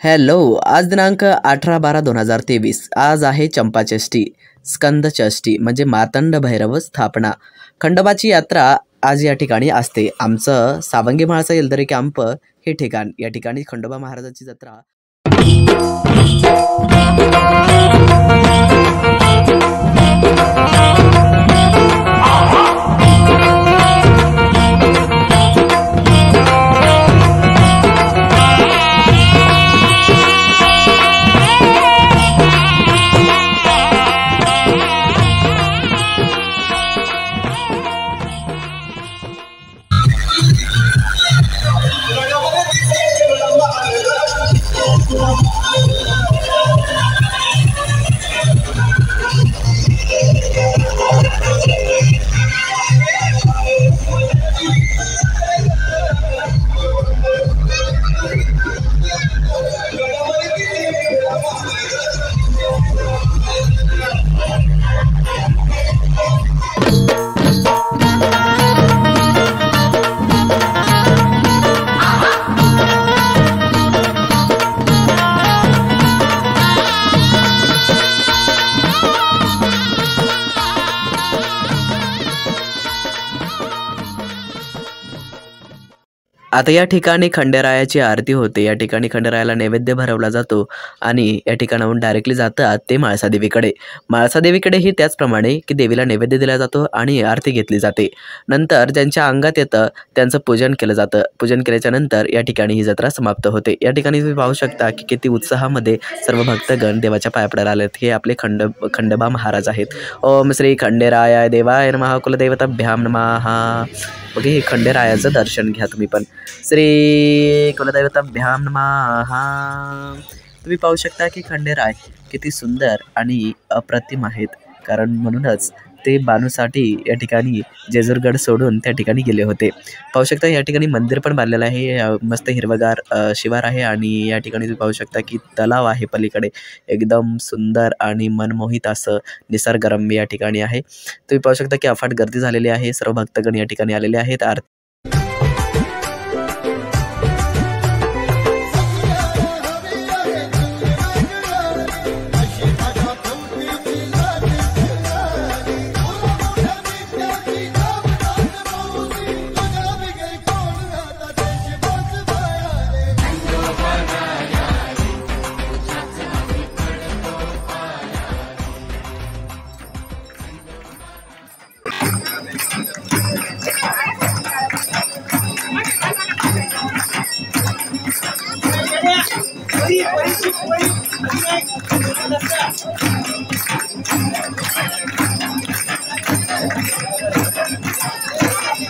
Hello, आज दिनांक 18/12/2023. आज आहे चंपाषष्ठी, स्कंदषष्ठी म्हणजे मार्तंड भैरव स्थापना. खंडोबाची यात्रा आज या ठिकाणी असते. आमचं सावंगी माळचा येलदरी कॅम्प हे ठिकाण, या ठिकाणी खंडोबा महाराजांची जत्रा. आता या ठिकाणी खंडेरायाची आरती होते. या ठिकाणी खंडेरायाला नैवेद्य भरवला जातो आणि या ठिकाणाहून डायरेक्टली जातात ते म्हाळसादेवीकडे. म्हाळसादेवीकडेही त्याचप्रमाणे की देवीला नैवेद्य दिला जातो आणि आरती घेतली जाते. नंतर ज्यांच्या अंगात येतं त्यांचं पूजन केलं जातं. पूजन केल्याच्या नंतर या ठिकाणी ही जत्रा समाप्त होते. या ठिकाणी तुम्ही पाहू शकता की किती उत्साहामध्ये सर्व भक्तगण देवाच्या पाया पडायला आलेत. हे आपले खंडोबा महाराज आहेत. ओम श्री खंडेरायाय देवाय नमः कुलदैवताभ्याम नमः. ओके, हे खंडेरायाचं दर्शन घ्या तुम्ही पण. श्री कुलदैवताभ्याम नमः. तुम्ही पाहू शकता की खंडेराय किती सुंदर आणि अप्रतिम आहेत. कारण म्हणूनच ते बाणूसाठी या ठिकाणी जेजूरगड सोडून त्या ठिकाणी गेले होते. पाहू शकता या ठिकाणी मंदिर पण बांधलेलं आहे. मस्त हिरवगार शिवार आहे आणि या ठिकाणी तुम्ही पाहू शकता की तलाव आहे पलीकडे. एकदम सुंदर आणि मनमोहित असं निसर्गरम्य या ठिकाणी आहे. तुम्ही पाहू शकता की अफाट गर्दी झालेली आहे. सर्व भक्तगण या ठिकाणी आलेले आहेत.